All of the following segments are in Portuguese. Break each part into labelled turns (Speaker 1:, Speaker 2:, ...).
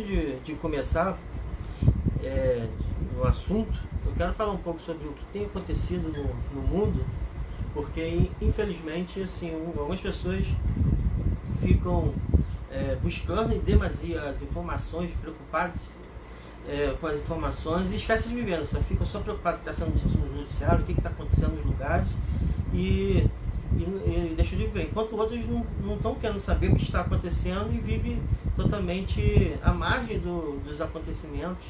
Speaker 1: antes de começar no assunto, eu quero falar um pouco sobre o que tem acontecido no mundo, porque infelizmente assim, algumas pessoas ficam buscando em demasia as informações, preocupadas com as informações e esquecem de viver, ficam só preocupados com o que está sendo dito no noticiário, o que está acontecendo nos lugares e deixam de viver, enquanto outros não estão querendo saber o que está acontecendo e vivem totalmente à margem dos acontecimentos,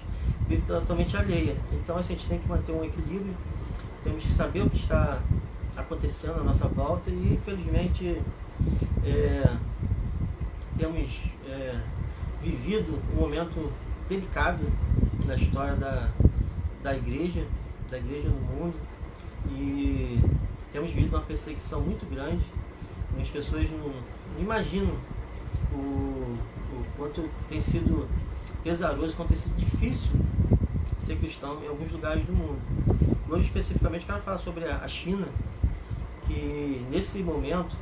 Speaker 1: vivem totalmente alheia. Então assim, a gente tem que manter um equilíbrio, temos que saber o que está acontecendo à nossa volta e infelizmente temos vivido um momento delicado na história da igreja no mundo, e temos vivido uma perseguição muito grande. As pessoas não imaginam o quanto tem sido pesaroso, quanto tem sido difícil ser cristão em alguns lugares do mundo. Hoje especificamente quero falar sobre a China, que nesse momento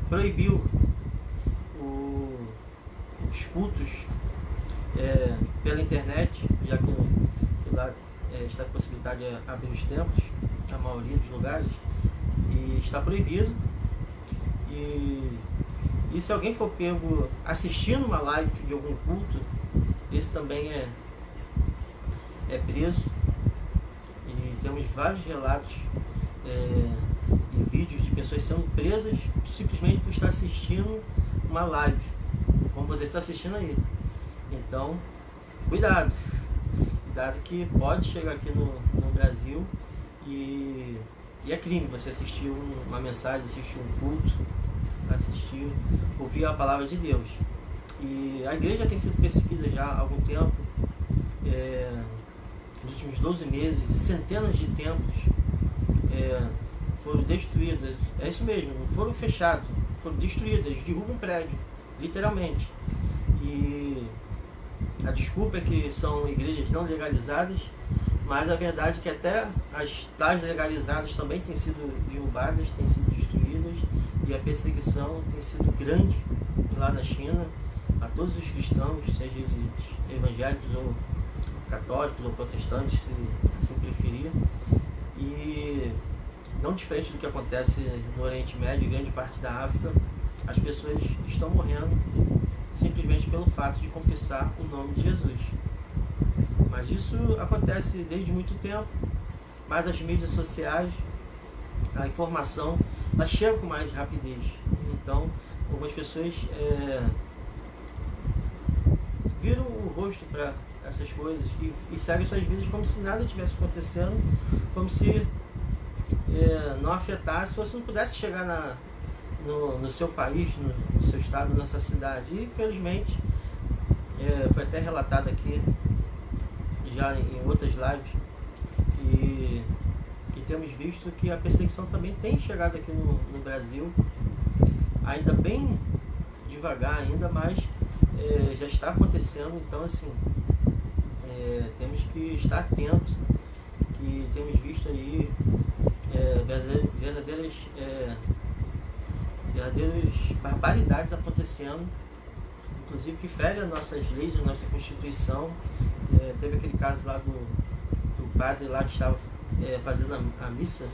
Speaker 1: proibiu os cultos pela internet, já que lá está a possibilidade de abrir os templos, a maioria dos lugares, e está proibido. E se alguém for pego assistindo uma live de algum culto, esse também é preso. E temos vários relatos e vídeos de pessoas sendo presas simplesmente por estar assistindo uma live, como você está assistindo aí. Então, cuidado que pode chegar aqui no Brasil e é crime você assistir uma mensagem, assistir um culto, ouvir a palavra de Deus. E a igreja tem sido perseguida já há algum tempo, nos últimos 12 meses, centenas de templos foram destruídas, é isso mesmo, não foram fechados, foram destruídas, derrubam um prédio, literalmente. E a desculpa é que são igrejas não legalizadas, mas a verdade é que até as tais legalizadas também têm sido derrubadas, têm sido destruídas, e a perseguição tem sido grande lá na China a todos os cristãos, seja eles evangélicos ou católicos ou protestantes, se assim preferir. E não diferente do que acontece no Oriente Médio e grande parte da África, as pessoas estão morrendo simplesmente pelo fato de confessar o nome de Jesus. Mas isso acontece desde muito tempo, mas as mídias sociais, a informação, ela chega com mais rapidez. Então, algumas pessoas viram o rosto para essas coisas e seguem suas vidas como se nada tivesse acontecendo, como se não afetasse, se você não pudesse chegar no seu país, no seu estado, na sua cidade. E infelizmente foi até relatado aqui já em outras lives e temos visto que a perseguição também tem chegado aqui no Brasil, ainda bem devagar ainda, mas já está acontecendo. Então assim, temos que estar atentos, que temos visto aí verdadeiras barbaridades acontecendo, inclusive que fere as nossas leis, a nossa Constituição. Teve aquele caso lá do padre lá que estava fazendo a missa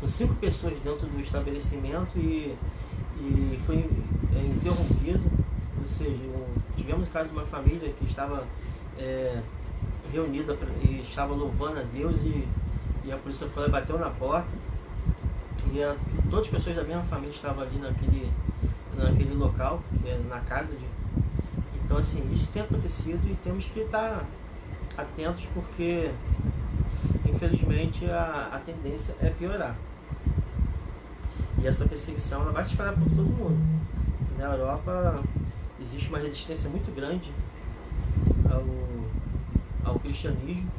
Speaker 1: com 5 pessoas dentro do estabelecimento e foi interrompido. Ou seja, tivemos o caso de uma família que estava reunida e estava louvando a Deus e a polícia foi lá e bateu na porta, e todas as pessoas da mesma família estavam ali naquele local, na casa Então assim, isso tem acontecido e temos que estar atentos, porque infelizmente a tendência é piorar. E essa perseguição ela vai se espalhar por todo mundo. Na Europa existe uma resistência muito grande ao cristianismo.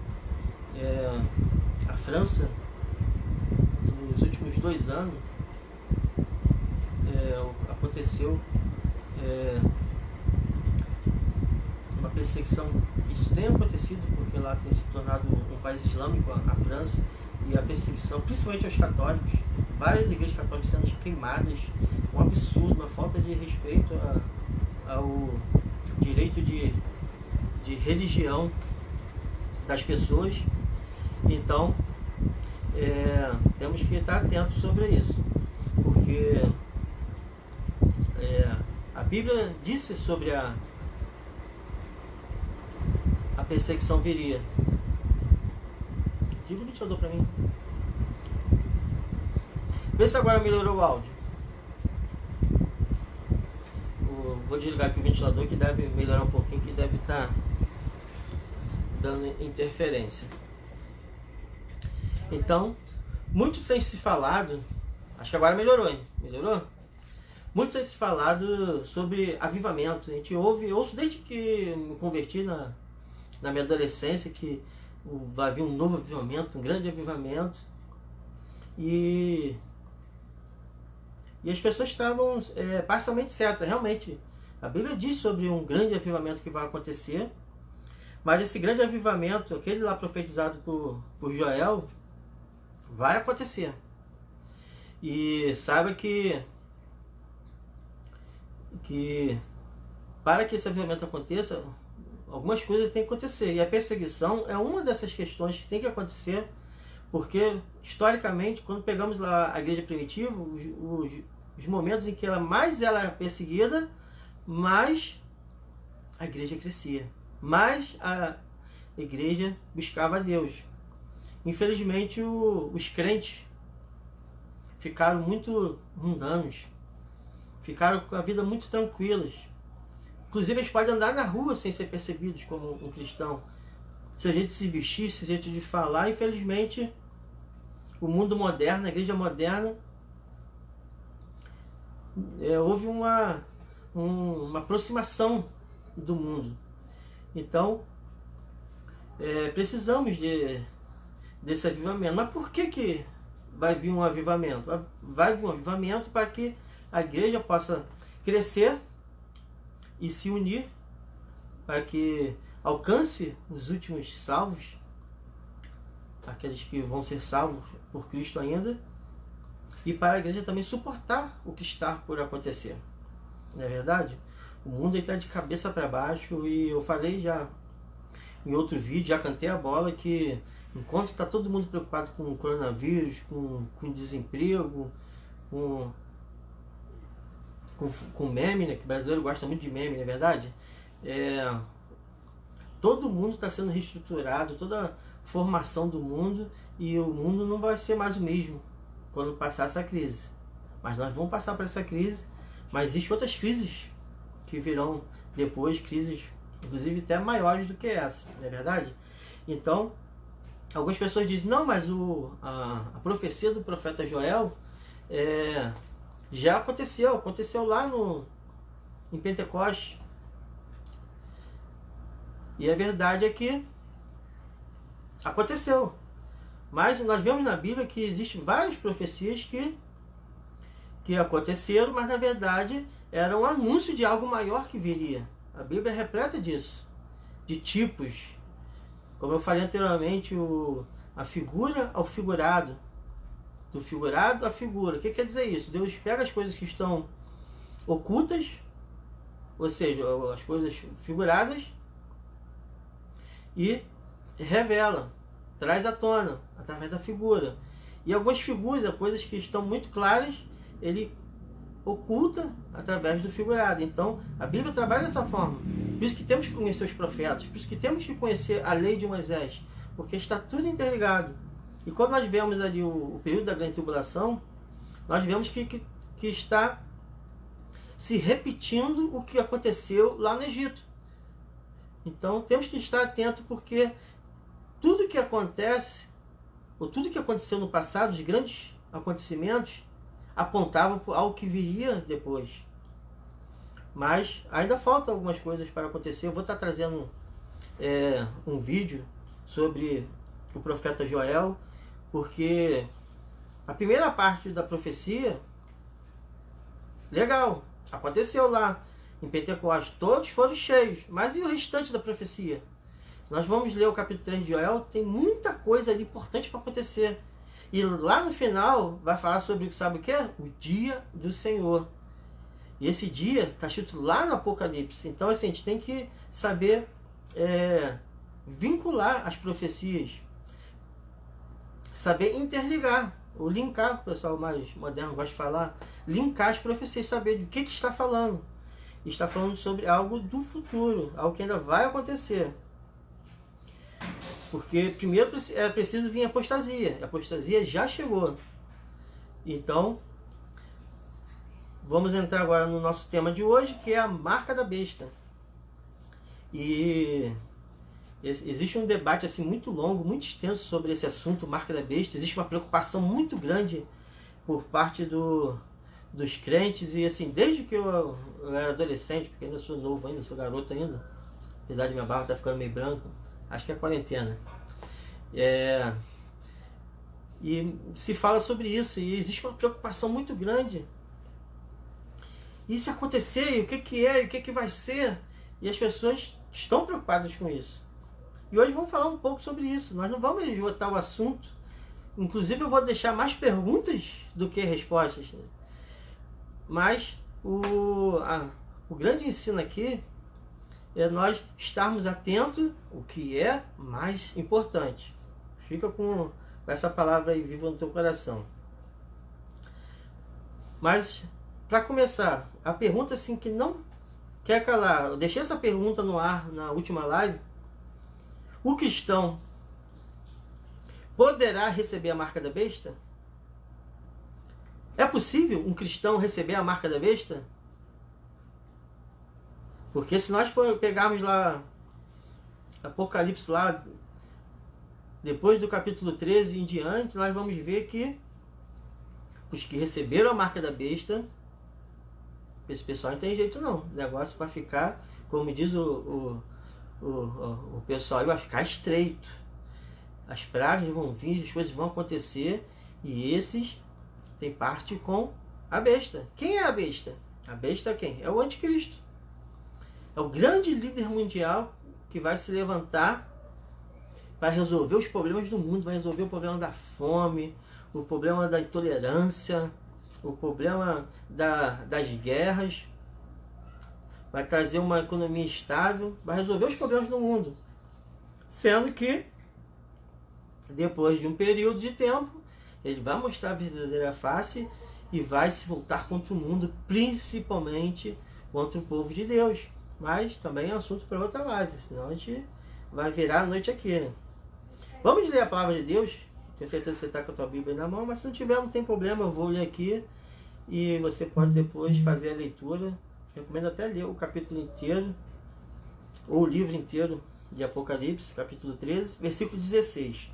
Speaker 1: A França, nos últimos 2 anos, aconteceu uma perseguição. Isso tem acontecido porque lá tem se tornado um país islâmico, a França, e a perseguição, principalmente aos católicos, várias igrejas católicas sendo queimadas, um absurdo, uma falta de respeito ao direito de religião das pessoas. Então, temos que estar atentos sobre isso, porque a Bíblia disse sobre a perseguição viria. Diga o ventilador para mim. Vê se agora melhorou o áudio. Vou desligar aqui o ventilador, que deve melhorar um pouquinho, que deve estar dando interferência. Então, muito tem se falado, acho que agora melhorou, hein? Melhorou? Muito tem se falado sobre avivamento. A gente ouço desde que me converti na minha adolescência, que vai vir um novo avivamento, um grande avivamento. E as pessoas estavam parcialmente certas. Realmente, a Bíblia diz sobre um grande avivamento que vai acontecer, mas esse grande avivamento, aquele lá profetizado por Joel, vai acontecer. E saiba que para que esse avivamento aconteça, algumas coisas têm que acontecer. E a perseguição é uma dessas questões que tem que acontecer, porque, historicamente, quando pegamos lá a igreja primitiva, os momentos em que mais ela era perseguida, mais a igreja crescia, mais a igreja buscava a Deus. Infelizmente, os crentes ficaram muito mundanos, ficaram com a vida muito tranquilas. Inclusive, eles podem andar na rua sem ser percebidos como um cristão. Seu jeito de se vestir, seu jeito de falar. Infelizmente, o mundo moderno, a igreja moderna, houve uma aproximação do mundo. Então, precisamos desse avivamento. Mas por que vai vir um avivamento? Vai vir um avivamento para que a igreja possa crescer e se unir, para que alcance os últimos salvos, aqueles que vão ser salvos por Cristo ainda, e para a igreja também suportar o que está por acontecer. Não é verdade? O mundo está de cabeça para baixo, e eu falei já em outro vídeo, já cantei a bola, que enquanto está todo mundo preocupado com o coronavírus, com desemprego, com meme, né? Que o brasileiro gosta muito de meme, não é verdade? Todo mundo está sendo reestruturado, toda a formação do mundo, e o mundo não vai ser mais o mesmo quando passar essa crise. Mas nós vamos passar por essa crise, mas existem outras crises que virão depois, crises inclusive até maiores do que essa, não é verdade? Então, algumas pessoas dizem, não, mas a profecia do profeta Joel já aconteceu lá em Pentecostes. E a verdade é que aconteceu. Mas nós vemos na Bíblia que existem várias profecias que aconteceram, mas na verdade era um anúncio de algo maior que viria. A Bíblia é repleta disso, de tipos. Como eu falei anteriormente, a figura ao figurado. Do figurado à figura. O que quer dizer isso? Deus pega as coisas que estão ocultas, ou seja, as coisas figuradas, e revela, traz à tona, através da figura. E algumas figuras, coisas que estão muito claras, ele oculta através do figurado. Então, a Bíblia trabalha dessa forma. Por isso que temos que conhecer os profetas, por isso que temos que conhecer a lei de Moisés, porque está tudo interligado. E quando nós vemos ali o período da grande tribulação, nós vemos que está se repetindo o que aconteceu lá no Egito. Então temos que estar atentos, porque tudo que acontece, ou tudo que aconteceu no passado, os grandes acontecimentos, apontavam para algo que viria depois. Mas ainda faltam algumas coisas para acontecer. Eu vou estar trazendo um vídeo sobre o profeta Joel, porque a primeira parte da profecia, legal, aconteceu lá em Pentecostes, todos foram cheios, mas e o restante da profecia? Se nós vamos ler o capítulo 3 de Joel, tem muita coisa ali importante para acontecer. E lá no final vai falar sobre, sabe o que? O dia do Senhor. E esse dia está escrito lá no Apocalipse. Então, assim, a gente tem que saber vincular as profecias, saber interligar, ou linkar, o pessoal mais moderno gosta de falar, linkar as profecias, saber do que está falando. Está falando sobre algo do futuro, algo que ainda vai acontecer. Porque primeiro é preciso vir a apostasia. A apostasia já chegou. Então, vamos entrar agora no nosso tema de hoje, que é a marca da besta. E existe um debate assim muito longo, muito extenso sobre esse assunto, marca da besta. Existe uma preocupação muito grande por parte dos crentes. E assim, desde que eu era adolescente, porque ainda sou novo ainda, sou garoto ainda, apesar de minha barba estar ficando meio branca, acho que é a quarentena. E se fala sobre isso, e existe uma preocupação muito grande. E se acontecer, e o que é, e o que vai ser? E as pessoas estão preocupadas com isso. E hoje vamos falar um pouco sobre isso. Nós não vamos esgotar o assunto. Inclusive eu vou deixar mais perguntas do que respostas. Mas o grande ensino aqui é nós estarmos atentos o que é mais importante. Fica com essa palavra aí viva no teu coração. Mas, para começar, a pergunta assim que não quer calar. Eu deixei essa pergunta no ar na última live. O cristão poderá receber a marca da besta? É possível um cristão receber a marca da besta? Porque se nós pegarmos lá Apocalipse lá, depois do capítulo 13 em diante, nós vamos ver que os que receberam a marca da besta, esse pessoal não tem jeito não. O negócio vai ficar, como diz o pessoal, vai ficar estreito. As pragas vão vir, as coisas vão acontecer, e esses têm parte com a besta. Quem é a besta? A besta é quem? É o anticristo. É o grande líder mundial que vai se levantar para resolver os problemas do mundo, vai resolver o problema da fome, o problema da intolerância, o problema das guerras, vai trazer uma economia estável, vai resolver os problemas do mundo. Sendo que, depois de um período de tempo, ele vai mostrar a verdadeira face e vai se voltar contra o mundo, principalmente contra o povo de Deus. Mas também é assunto para outra live, senão a gente vai virar a noite aqui, né? Vamos ler a palavra de Deus. Tenho certeza que você está com a tua Bíblia aí na mão, mas se não tiver, não tem problema, eu vou ler aqui e você pode depois fazer a leitura. Eu recomendo até ler o capítulo inteiro, ou o livro inteiro de Apocalipse, capítulo 13, versículo 16.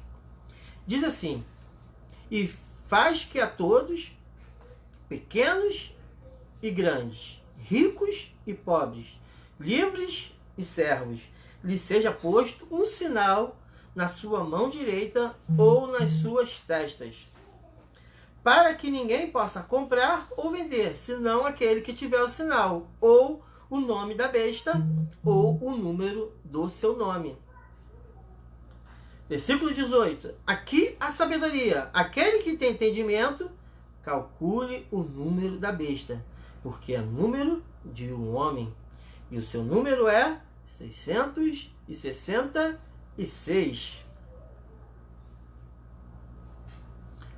Speaker 1: Diz assim: e faz que a todos, pequenos e grandes, ricos e pobres, livres e servos, lhe seja posto um sinal na sua mão direita ou nas suas testas, para que ninguém possa comprar ou vender, senão aquele que tiver o sinal, ou o nome da besta, ou o número do seu nome. Versículo 18. Aqui a sabedoria. Aquele que tem entendimento, calcule o número da besta, porque é número de um homem, e o seu número é 666.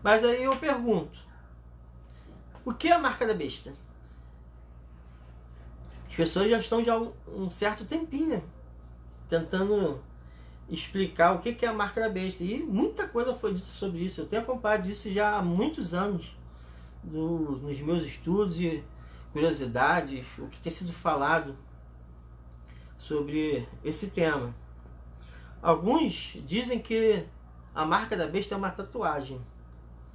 Speaker 1: Mas aí eu pergunto, o que é a marca da besta? As pessoas já estão um certo tempinho tentando explicar o que é a marca da besta. E muita coisa foi dita sobre isso. Eu tenho acompanhado isso já há muitos anos nos meus estudos e curiosidades, o que tem sido falado sobre esse tema. Alguns dizem que a marca da besta é uma tatuagem.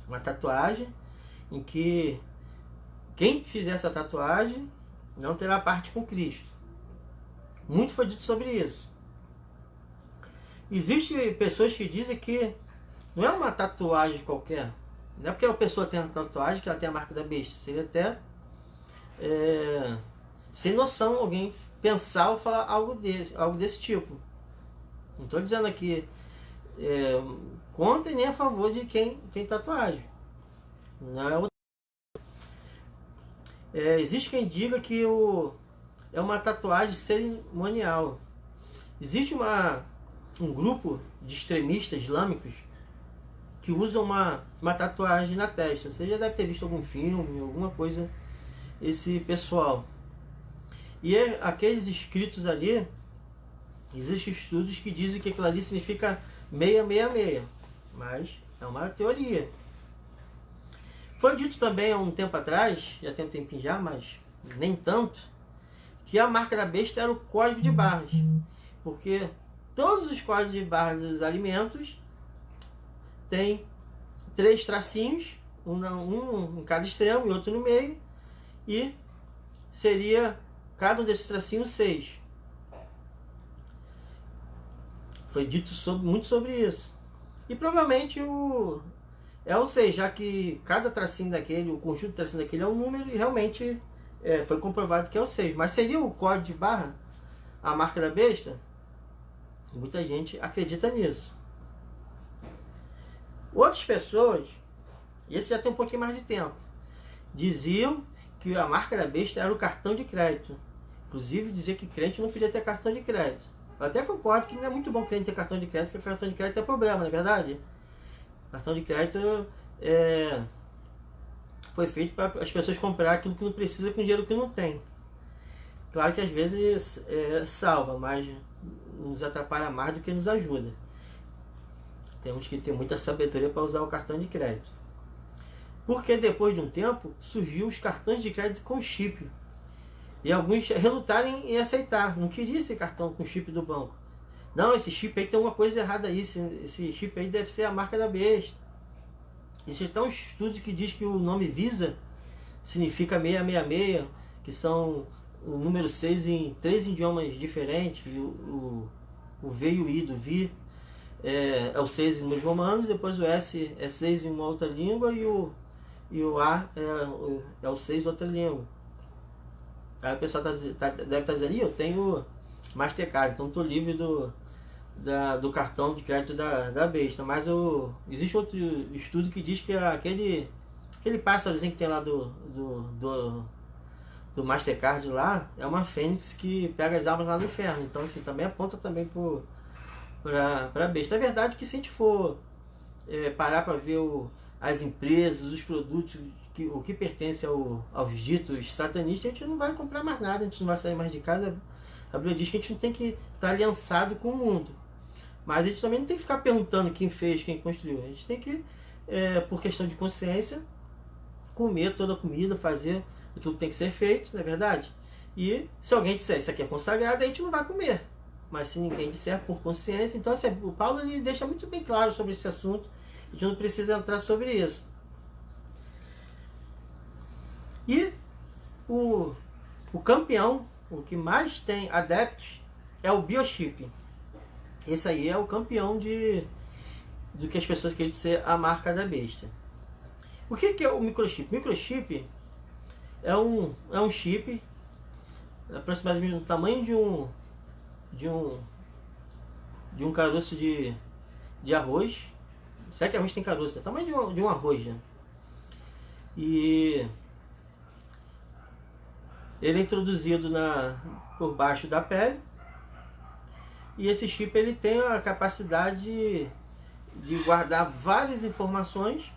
Speaker 1: Uma tatuagem em que quem fizer essa tatuagem não terá parte com Cristo. Muito foi dito sobre isso. Existem pessoas que dizem que não é uma tatuagem qualquer. Não é porque a pessoa tem uma tatuagem que ela tem a marca da besta. Seria até sem noção alguém pensar ou falar algo desse tipo. Não estou dizendo aqui contra nem a favor de quem tem tatuagem. Não é Existe quem diga que é uma tatuagem cerimonial. Existe um grupo de extremistas islâmicos que usam uma tatuagem na testa. Você já deve ter visto algum filme, alguma coisa, esse pessoal. E aqueles escritos ali, existem estudos que dizem que aquilo ali significa 666, mas é uma teoria. Foi dito também há um tempo atrás, já tem um tempinho já, mas nem tanto, que a marca da besta era o código de barras. Porque todos os códigos de barras dos alimentos tem 3 tracinhos, um em cada extremo e outro no meio, e seria cada um desses tracinhos 6. Foi dito muito sobre isso. E provavelmente é o 6, já que cada tracinho daquele, o conjunto de tracinho daquele é um número, e realmente foi comprovado que é o 6. Mas seria o código de barra a marca da besta? Muita gente acredita nisso. Outras pessoas, e esse já tem um pouquinho mais de tempo, diziam que a marca da besta era o cartão de crédito. Inclusive dizia que crente não podia ter cartão de crédito. Eu até concordo que não é muito bom crente ter cartão de crédito, porque cartão de crédito é problema, não é verdade? Cartão de crédito foi feito para as pessoas comprar aquilo que não precisa com dinheiro que não tem. Claro que às vezes salva, mas nos atrapalha mais do que nos ajuda. Temos que ter muita sabedoria para usar o cartão de crédito. Porque depois de um tempo surgiu os cartões de crédito com chip. E alguns relutaram em aceitar. Não queria esse cartão com chip do banco. Não, esse chip aí tem uma coisa errada aí. Esse chip aí deve ser a marca da besta. Existem um estudo que diz que o nome Visa significa 666, que são o número 6 em 3 idiomas diferentes. E o V e o I do Vi é o 6 em números romanos, depois o S é 6 em uma outra língua e o A é o 6 em outra língua. Aí o pessoal deve estar dizendo, eu tenho Mastercard, então estou livre do cartão de crédito da besta. Mas existe outro estudo que diz que aquele pássarozinho que tem lá do Mastercard lá, é uma fênix que pega as almas lá no inferno. Então assim, também aponta também para a besta. É verdade que se a gente for parar para ver as empresas, os produtos, o que pertence aos ditos satanistas, a gente não vai comprar mais nada, a gente não vai sair mais de casa. A Bíblia diz que a gente não tem que estar aliançado com o mundo. Mas a gente também não tem que ficar perguntando quem fez, quem construiu. A gente tem que, por questão de consciência, comer toda a comida, fazer aquilo que tem que ser feito, não é verdade? E se alguém disser isso aqui é consagrado, a gente não vai comer. Mas se ninguém disser por consciência, então assim, o Paulo ele deixa muito bem claro sobre esse assunto. A gente não precisa entrar sobre isso. E o campeão, o que mais tem adeptos, é o biochip. Esse aí é o campeão do que as pessoas querem ser a marca da besta. O que é o microchip? O microchip é um chip aproximadamente do tamanho de um caroço de arroz. Será que arroz tem caroço? É o tamanho de um arroz, né? E ele é introduzido por baixo da pele. E esse chip ele tem a capacidade de guardar várias informações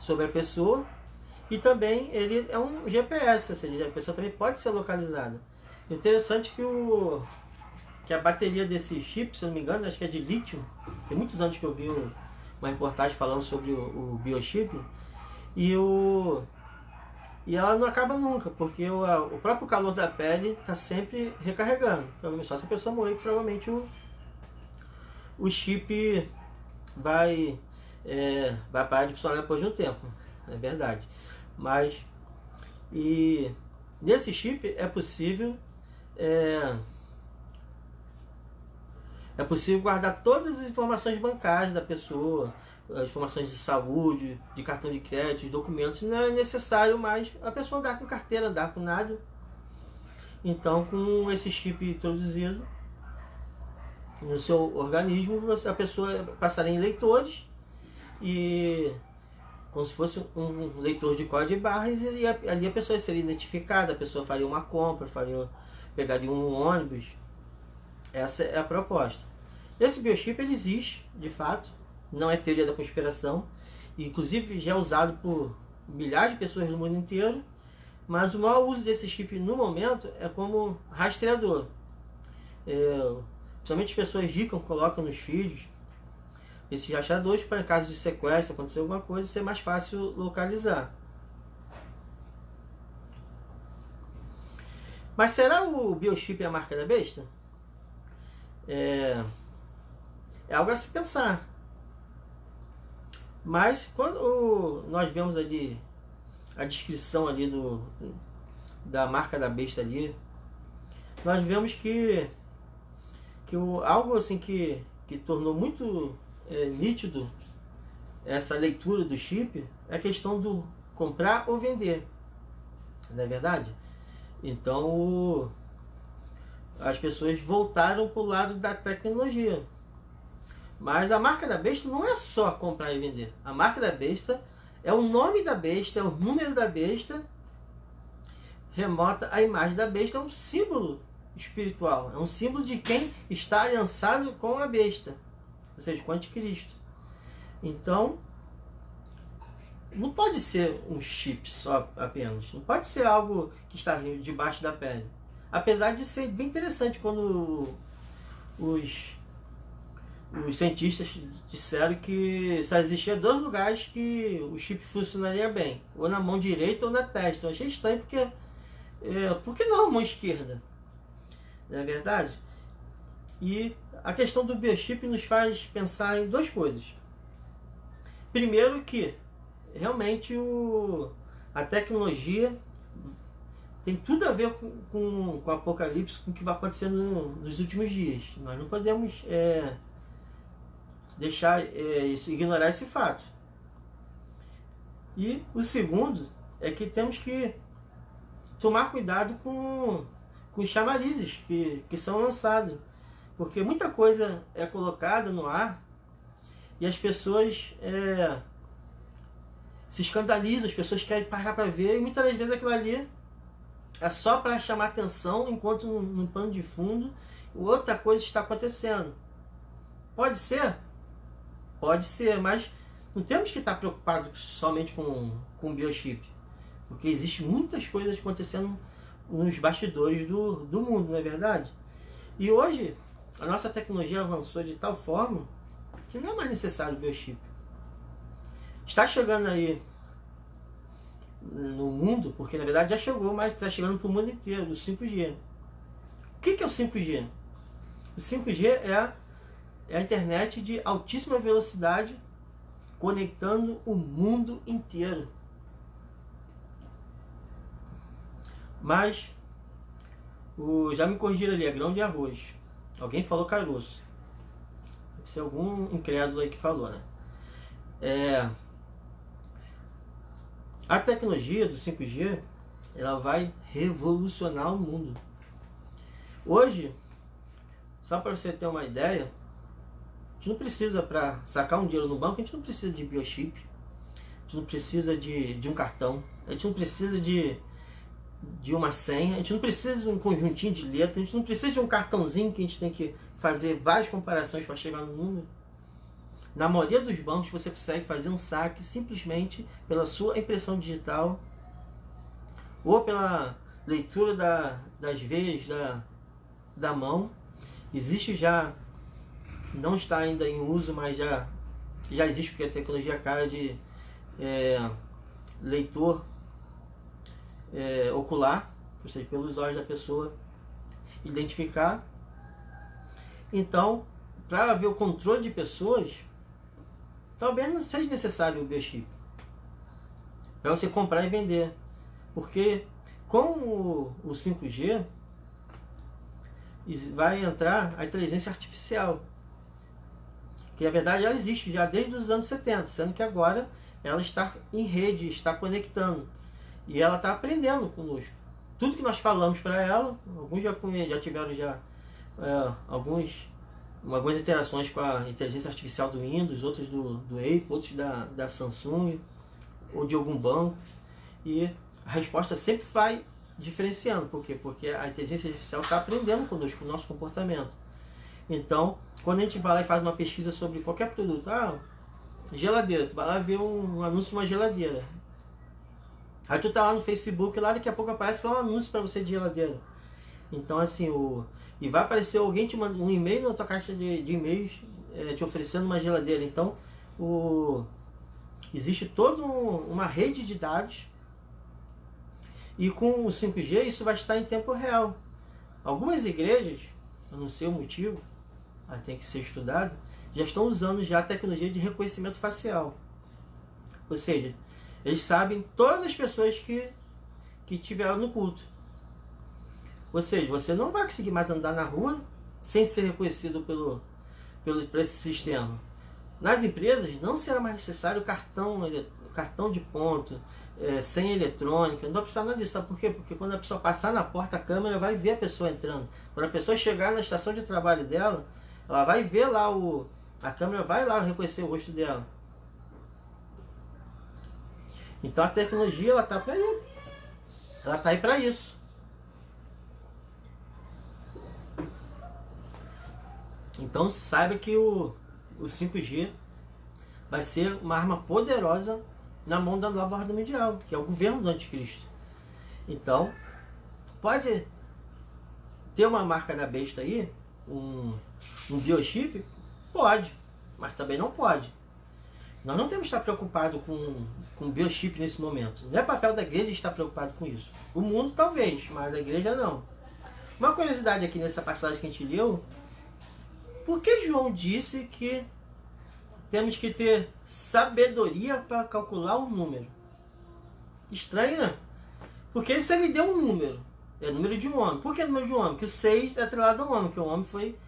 Speaker 1: sobre a pessoa. E também ele é um GPS, ou seja, a pessoa também pode ser localizada. Interessante que a bateria desse chip, se eu não me engano, acho que é de lítio. Tem muitos anos que eu vi uma reportagem falando sobre o biochip. E ela não acaba nunca, porque o próprio calor da pele está sempre recarregando. Só se a pessoa morrer, provavelmente o chip vai parar de funcionar depois de um tempo. É verdade. Mas nesse chip é possível guardar todas as informações bancárias da pessoa, as informações de saúde, de cartão de crédito, de documentos. Não é necessário mais a pessoa andar com carteira, andar com nada. Então, com esse chip introduzido no seu organismo, a pessoa passaria em leitores e como se fosse um leitor de código de barras, e ali a pessoa seria identificada, a pessoa faria uma compra, pegaria um ônibus. Essa é a proposta. Esse biochip ele existe, de fato, não é teoria da conspiração, inclusive já é usado por milhares de pessoas no mundo inteiro, mas o maior uso desse chip no momento é como rastreador. Principalmente as pessoas ricas colocam nos filhos esses rastreadores para, em caso de sequestro, acontecer alguma coisa, ser mais fácil localizar. Mas será o biochip a marca da besta? É algo a se pensar. Mas quando nós vemos ali a descrição ali da marca da besta ali, nós vemos que algo assim que tornou muito nítido essa leitura do chip é a questão do comprar ou vender, não é verdade? Então as pessoas voltaram para o lado da tecnologia. Mas a marca da besta não é só comprar e vender. A marca da besta é o nome da besta, é o número da besta, remota a imagem da besta, é um símbolo espiritual, é um símbolo de quem está aliançado com a besta, ou seja, com o anticristo. Então, não pode ser um chip só apenas, não pode ser algo que está debaixo da pele. Apesar de ser bem interessante quando os cientistas disseram que só existia 2 lugares que o chip funcionaria bem, ou na mão direita ou na testa. Eu achei estranho porque por que não a mão esquerda? Não é verdade? E a questão do biochip nos faz pensar em 2 coisas. Primeiro que realmente a tecnologia tem tudo a ver com o Apocalipse, com o que vai acontecendo nos últimos dias. Nós não podemos ignorar esse fato. E o segundo é que temos que tomar cuidado com os chamarizes que são lançados, porque muita coisa é colocada no ar e as pessoas se escandalizam, as pessoas querem parar para ver, e muitas das vezes aquilo ali é só para chamar atenção, enquanto no pano de fundo outra coisa está acontecendo. Pode ser? Pode ser, mas não temos que estar preocupados somente com o biochip, porque existem muitas coisas acontecendo nos bastidores do mundo, não é verdade? E hoje a nossa tecnologia avançou de tal forma que não é mais necessário o biochip. Está chegando aí no mundo, porque na verdade já chegou, mas está chegando para o mundo inteiro, o 5G. O que é o 5G? O 5G é a internet de altíssima velocidade conectando o mundo inteiro. Mas já me corrigiram ali, é grão de arroz. Alguém falou caroço. Deve ser algum incrédulo aí que falou, né? A tecnologia do 5G, ela vai revolucionar o mundo. Hoje, só para você ter uma ideia, a gente não precisa, para sacar um dinheiro no banco, a gente não precisa de biochip, a gente não precisa de um cartão, a gente não precisa de uma senha, a gente não precisa de um conjuntinho de letras, a gente não precisa de um cartãozinho que a gente tem que fazer várias comparações para chegar no número. Na maioria dos bancos você consegue fazer um saque simplesmente pela sua impressão digital ou pela leitura das veias da mão. Existe já, não está ainda em uso, mas já existe, porque a tecnologia é cara de leitor ocular, ou seja, pelos olhos da pessoa identificar. Então, para haver o controle de pessoas, talvez não seja necessário o biochip para você comprar e vender, porque com o 5G vai entrar a inteligência artificial, que na verdade ela existe já desde os anos 70, sendo que agora ela está em rede, está conectando, e ela está aprendendo conosco. Tudo que nós falamos para ela, alguns já tiveram algumas interações com a inteligência artificial do Windows, outros do Apple, outros da Samsung, ou de algum banco, e a resposta sempre vai diferenciando. Por quê? Porque a inteligência artificial está aprendendo conosco, o nosso comportamento. Então, quando a gente vai lá e faz uma pesquisa sobre qualquer produto, geladeira, tu vai lá ver um anúncio de uma geladeira. Aí tu tá lá no Facebook, lá daqui a pouco aparece lá um anúncio para você de geladeira. Então assim, e vai aparecer alguém te mandando um e-mail na tua caixa de e-mails te oferecendo uma geladeira. Então existe toda uma rede de dados, e com o 5G isso vai estar em tempo real. Algumas igrejas, eu não sei o motivo, tem que ser estudado, já estão usando já a tecnologia de reconhecimento facial. Ou seja, eles sabem todas as pessoas que estiveram no culto. Ou seja, você não vai conseguir mais andar na rua sem ser reconhecido por esse sistema. Nas empresas não será mais necessário cartão de ponto, senha eletrônica, não vai precisar nada disso. Sabe por quê? Porque quando a pessoa passar na porta, a câmera vai ver a pessoa entrando. Quando a pessoa chegar na estação de trabalho dela, ela vai ver lá, a câmera vai lá reconhecer o rosto dela. Então a tecnologia ela está aí para isso. Então saiba que o 5G vai ser uma arma poderosa na mão da nova ordem mundial, que é o governo do anticristo. Então pode ter uma marca da besta aí, um biochip? Pode, mas também não pode. Nós não temos que estar preocupados com biochip nesse momento. Não é papel da igreja estar preocupado com isso. O mundo talvez, mas a igreja não. Uma curiosidade aqui nessa passagem que a gente leu: por que João disse que temos que ter sabedoria para calcular um número? Estranho, né? Porque se ele deu um número, é o número de um homem. Por que número de um homem? Porque o 6 é atrelado ao homem, que o homem foi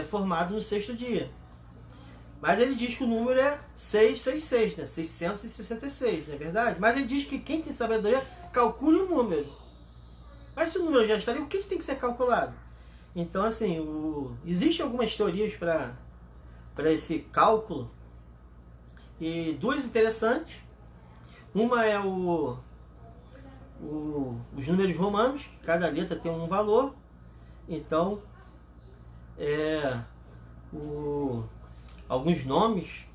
Speaker 1: formado no 6º dia. Mas ele diz que o número é 666, né? 666, não é verdade? Mas ele diz que quem tem sabedoria calcule o número. Mas se o número já está ali, o que tem que ser calculado? Então, assim, existem algumas teorias para esse cálculo, e duas interessantes. Uma é os números romanos, que cada letra tem um valor. Então, alguns nomes,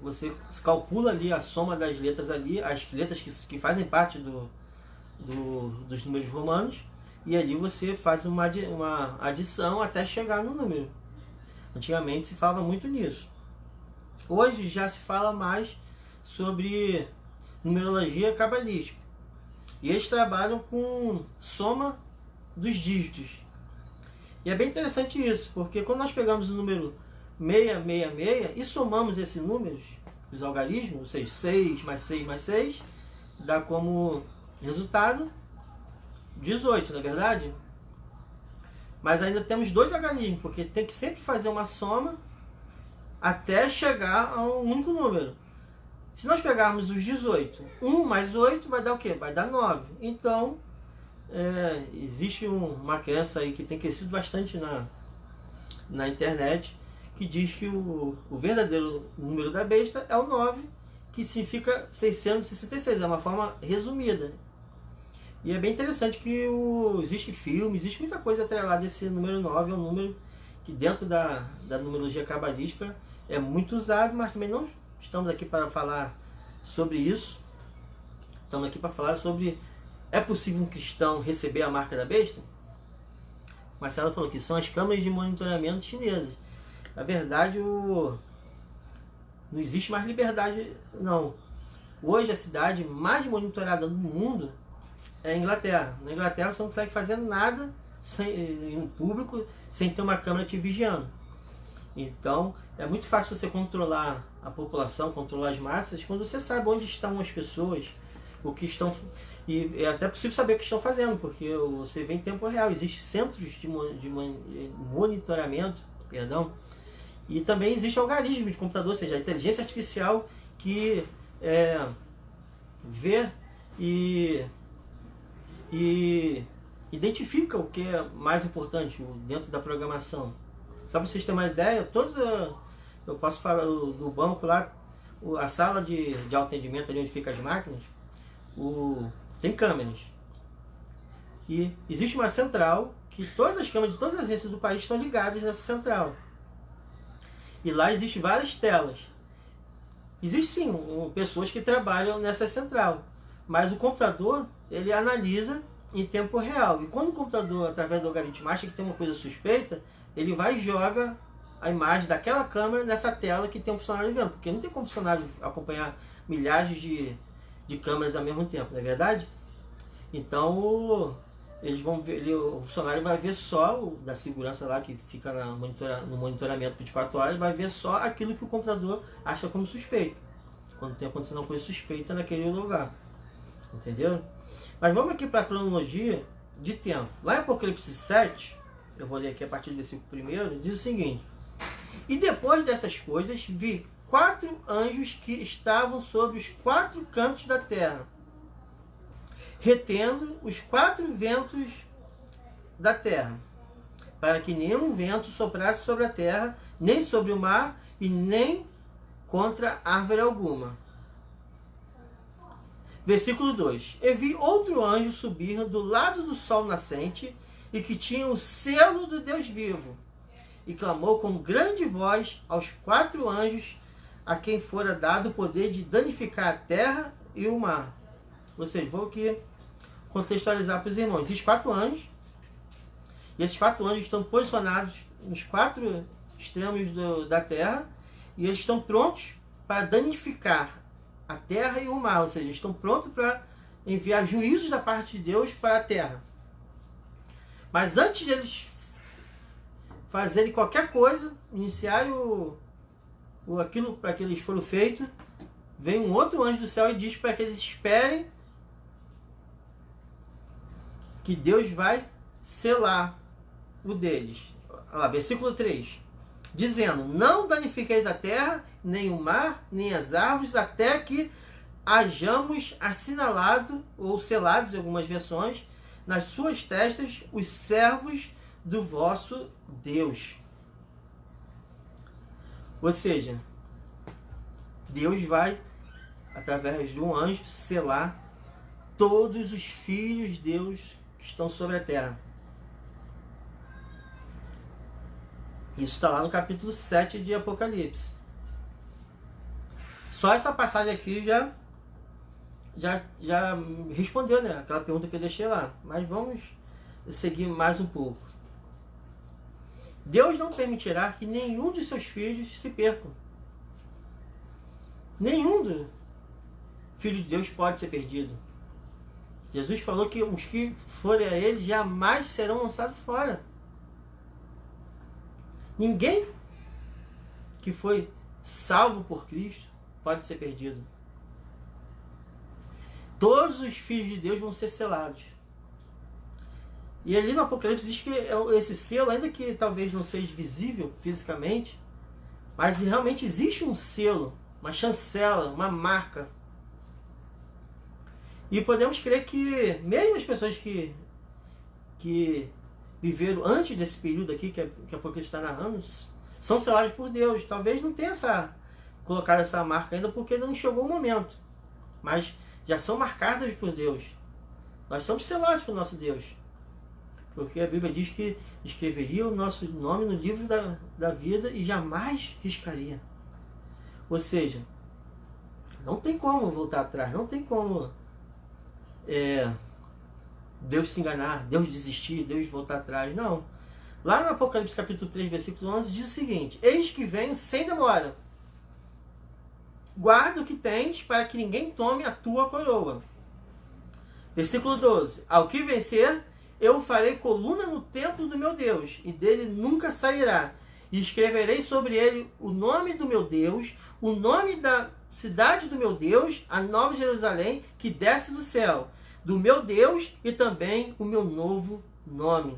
Speaker 1: você calcula ali a soma das letras ali, as letras que fazem parte dos números romanos, e ali você faz uma adição até chegar no número. Antigamente se falava muito nisso. Hoje já se fala mais sobre numerologia cabalística. E eles trabalham com soma dos dígitos. E é bem interessante isso, porque quando nós pegamos o número 666 e somamos esses números, os algarismos, ou seja, 6 mais 6 mais 6, dá como resultado 18, não é verdade? Mas ainda temos dois algarismos, porque tem que sempre fazer uma soma até chegar a um único número. Se nós pegarmos os 18, 1 mais 8 vai dar o quê? Vai dar 9. Então, existe uma crença aí que tem crescido bastante na internet, que diz que o verdadeiro número da besta é o 9, que significa 666, é uma forma resumida. E é bem interessante que existe filme, existe muita coisa atrelada a esse número 9, é um número que dentro da numerologia cabalística é muito usado, mas também não estamos aqui para falar sobre isso. Estamos aqui para falar sobre: é possível um cristão receber a marca da besta? Marcelo falou que são as câmeras de monitoramento chinesas. Na verdade, não existe mais liberdade, não. Hoje a cidade mais monitorada do mundo é a Inglaterra. Na Inglaterra você não consegue fazer nada em público sem ter uma câmera te vigiando. Então é muito fácil você controlar a população, controlar as massas, quando você sabe onde estão as pessoas, o que estão, e é até possível saber o que estão fazendo, porque você vê em tempo real. Existem centros de monitoramento, e também existe algoritmo de computador, ou seja, a inteligência artificial que vê e identifica o que é mais importante dentro da programação. Só para vocês terem uma ideia, eu posso falar do banco lá, a sala de atendimento ali onde ficam as máquinas, tem câmeras. E existe uma central que todas as câmeras de todas as agências do país estão ligadas nessa central. E lá existem várias telas. Existem sim pessoas que trabalham nessa central, mas o computador ele analisa em tempo real. E quando o computador, através do algoritmo, acha que tem uma coisa suspeita, ele vai e joga a imagem daquela câmera nessa tela que tem um funcionário vendo, porque não tem como o funcionário acompanhar milhares de câmeras ao mesmo tempo, não é verdade? Então eles vão ver, o funcionário vai ver só o da segurança lá que fica no monitoramento 24 horas, vai ver só aquilo que o computador acha como suspeito, quando tem acontecendo uma coisa suspeita naquele lugar, entendeu? Mas vamos aqui para a cronologia de tempo. Lá em Apocalipse 7, eu vou ler aqui a partir do versículo 1, diz o seguinte: e depois dessas coisas vi 4 anjos que estavam sobre os 4 cantos da terra, retendo os 4 ventos da terra, para que nenhum vento soprasse sobre a terra, nem sobre o mar, e nem contra árvore alguma. Versículo 2: e vi outro anjo subir do lado do sol nascente, e que tinha o selo do Deus vivo, e clamou com grande voz aos 4 anjos, a quem fora dado o poder de danificar a terra e o mar. Ou seja, vou aqui contextualizar para os irmãos. Existem 4 anjos, e esses 4 anjos estão posicionados nos 4 extremos da terra, e eles estão prontos para danificar a terra e o mar, ou seja, estão prontos para enviar juízos da parte de Deus para a terra. Mas antes de eles fazerem qualquer coisa, iniciarem aquilo para que eles foram feitos, vem um outro anjo do céu e diz para que eles esperem que Deus vai selar o deles. Olha lá, versículo 3. Dizendo: não danifiqueis a terra, nem o mar, nem as árvores, até que hajamos assinalado, ou selados em algumas versões, nas suas testas, os servos do vosso Deus. Ou seja, Deus vai, através de um anjo, selar todos os filhos de Deus que estão sobre a terra. Isso está lá no capítulo 7 de Apocalipse. Só essa passagem aqui já respondeu, né, aquela pergunta que eu deixei lá. Mas vamos seguir mais um pouco. Deus não permitirá que nenhum de seus filhos se percam. Nenhum do filho de Deus pode ser perdido. Jesus falou que os que forem a Ele jamais serão lançados fora. Ninguém que foi salvo por Cristo pode ser perdido. Todos os filhos de Deus vão ser selados. E ali no Apocalipse diz que esse selo, ainda que talvez não seja visível fisicamente, mas realmente existe um selo, uma chancela, uma marca. E podemos crer que mesmo as pessoas que viveram antes desse período aqui que Apocalipse está narrando, são selados por Deus. Talvez não tenha colocado essa marca ainda porque ainda não chegou o momento. Mas já são marcadas por Deus. Nós somos selados pelo nosso Deus. Porque a Bíblia diz que escreveria o nosso nome no livro da vida e jamais riscaria. Ou seja, não tem como voltar atrás, não tem como Deus se enganar, Deus desistir, Deus voltar atrás. Não. Lá no Apocalipse capítulo 3, versículo 11, diz o seguinte: eis que venho sem demora. Guarda o que tens, para que ninguém tome a tua coroa. Versículo 12. Ao que vencer, eu farei coluna no templo do meu Deus, e dele nunca sairá. E escreverei sobre ele o nome do meu Deus, o nome da cidade do meu Deus, a nova Jerusalém, que desce do céu, do meu Deus, e também o meu novo nome.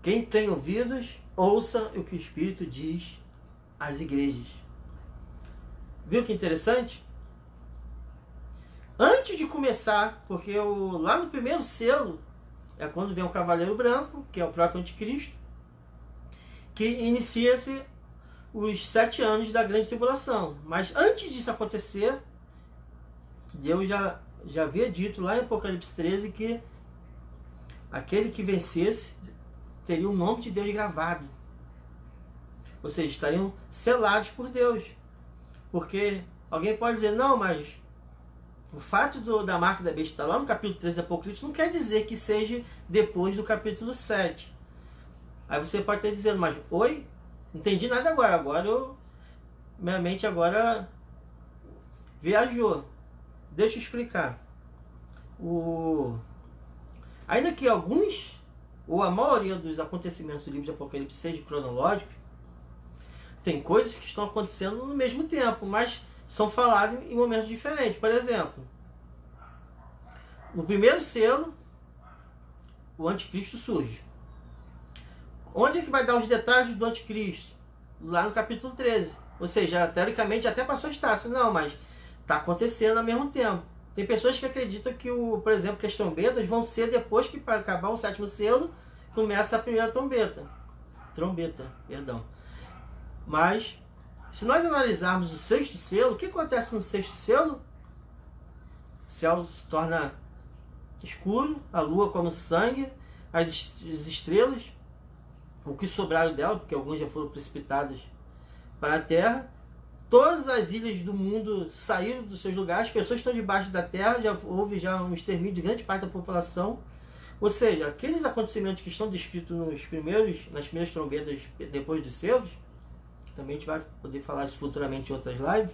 Speaker 1: Quem tem ouvidos, ouça o que o Espírito diz às igrejas. Viu que interessante? Antes de começar, porque lá no primeiro selo, é quando vem o cavaleiro branco, que é o próprio anticristo, que inicia-se os 7 anos da grande tribulação. Mas antes disso acontecer, Deus já havia dito lá em Apocalipse 13 que aquele que vencesse teria o nome de Deus gravado. Ou seja, estariam selados por Deus. Porque alguém pode dizer, não, mas o fato da marca da besta estar lá no capítulo 3 do Apocalipse não quer dizer que seja depois do capítulo 7. Aí você pode estar dizendo, mas, oi? Não entendi nada agora. Minha mente agora viajou. Deixa eu explicar. Ainda que alguns, ou a maioria dos acontecimentos do livro de Apocalipse seja cronológico, tem coisas que estão acontecendo no mesmo tempo, mas são faladas em momentos diferentes. Por exemplo, no primeiro selo, o anticristo surge. Onde é que vai dar os detalhes do anticristo? Lá no capítulo 13. Ou seja, teoricamente até passou estácio. Não, mas está acontecendo ao mesmo tempo. Tem pessoas que acreditam que, por exemplo, que as trombetas vão ser depois que, para acabar o 7º selo, começa a primeira trombeta. Perdão. Mas, se nós analisarmos o 6º selo, o que acontece no 6º selo? O céu se torna escuro, a lua como sangue, as estrelas, o que sobraram dela, porque alguns já foram precipitados para a terra. Todas as ilhas do mundo saíram dos seus lugares, as pessoas estão debaixo da terra, houve um extermínio de grande parte da população. Ou seja, aqueles acontecimentos que estão descritos nas primeiras trombetas depois dos selos, que também a gente vai poder falar isso futuramente em outras lives,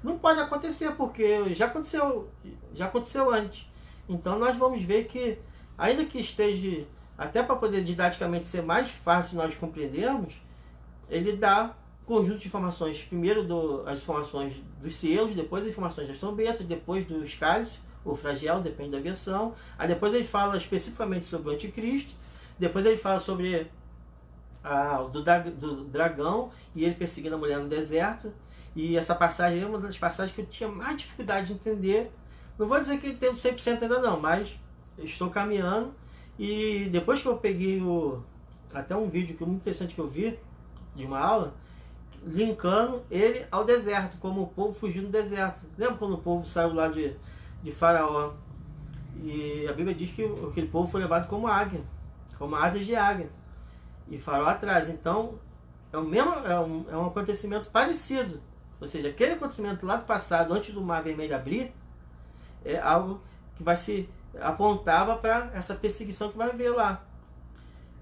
Speaker 1: não pode acontecer, porque já aconteceu antes. Então nós vamos ver que, ainda que esteja, até para poder didaticamente ser mais fácil nós compreendermos, ele dá conjunto de informações, primeiro as informações dos selos, depois as informações das trombetas, depois dos cálices, ou flagelo, depende da versão. Aí depois ele fala especificamente sobre o anticristo, depois ele fala sobre do dragão e ele perseguindo a mulher no deserto. E essa passagem é uma das passagens que eu tinha mais dificuldade de entender. Não vou dizer que entendo 100% ainda não, mas estou caminhando. E depois que eu peguei até um vídeo que muito interessante que eu vi, de uma aula, linkando ele ao deserto, como o povo fugiu no deserto. Lembra quando o povo saiu lá de Faraó? E a Bíblia diz que aquele povo foi levado como águia, como asas de águia, e Faraó atrás. Então é um acontecimento parecido. Ou seja, aquele acontecimento lá do passado, antes do Mar Vermelho abrir, é algo que apontava para essa perseguição que vai haver lá.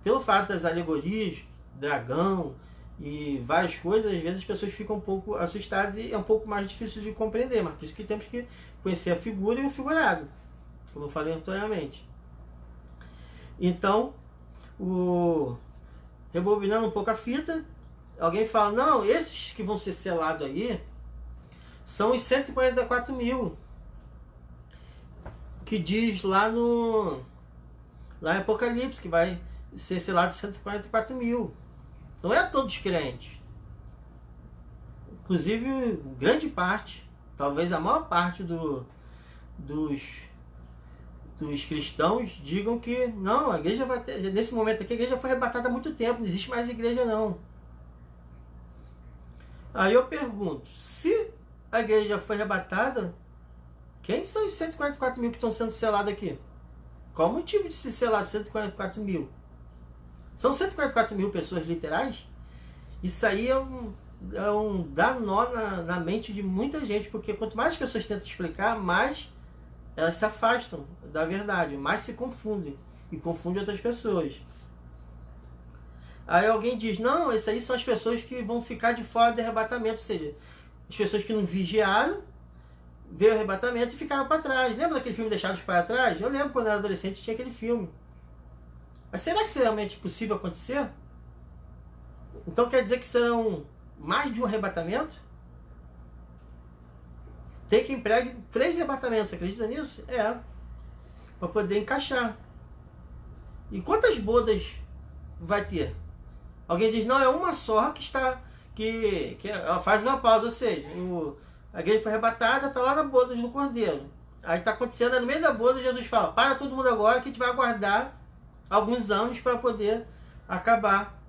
Speaker 1: Pelo fato das alegorias, dragão e várias coisas, às vezes as pessoas ficam um pouco assustadas e é um pouco mais difícil de compreender, mas por isso que temos que conhecer a figura e o figurado, como eu falei anteriormente. Então, rebobinando um pouco a fita, alguém fala, não, esses que vão ser selados aí são os 144 mil que diz lá em Apocalipse, que vai ser selado 144 mil. Não é todos crentes. Inclusive, grande parte, talvez a maior parte dos cristãos digam que não, a igreja vai ter, nesse momento aqui a igreja foi arrebatada há muito tempo, não existe mais igreja não. Aí eu pergunto, se a igreja foi arrebatada, quem são os 144 mil que estão sendo selados aqui? Qual o motivo de se selar 144 mil? São 144 mil pessoas literais? Isso aí dá nó na mente de muita gente, porque quanto mais as pessoas tentam explicar, mais elas se afastam da verdade, mais se confundem e confundem outras pessoas. Aí alguém diz, não, essas aí são as pessoas que vão ficar de fora do arrebatamento, ou seja, as pessoas que não vigiaram, veio o arrebatamento e ficaram para trás. Lembra daquele filme Deixados para Trás? Eu lembro quando eu era adolescente tinha aquele filme. Mas será que isso é realmente possível acontecer? Então quer dizer que serão mais de um arrebatamento? Tem que empregue 3 arrebatamentos, você acredita nisso? É. Para poder encaixar. E quantas bodas vai ter? Alguém diz, não, é uma só que faz uma pausa, ou seja, a igreja foi arrebatada, está lá na boda do Cordeiro. Aí está acontecendo, no meio da boda, Jesus fala, para todo mundo agora que a gente vai aguardar alguns anos para poder acabar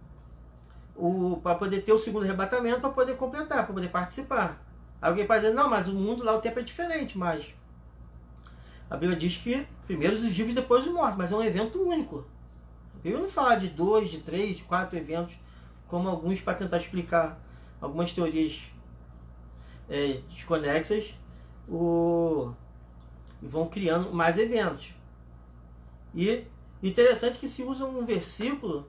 Speaker 1: para poder ter o segundo arrebatamento, para poder completar, para poder participar. Alguém pode dizer, não, mas o mundo lá, o tempo é diferente, mas a Bíblia diz que primeiro os vivos e depois os mortos, mas é um evento único. A Bíblia não fala de 2, de 3, de 4 eventos, como alguns, para tentar explicar algumas teorias desconexas, e vão criando mais eventos. E interessante que se usa um versículo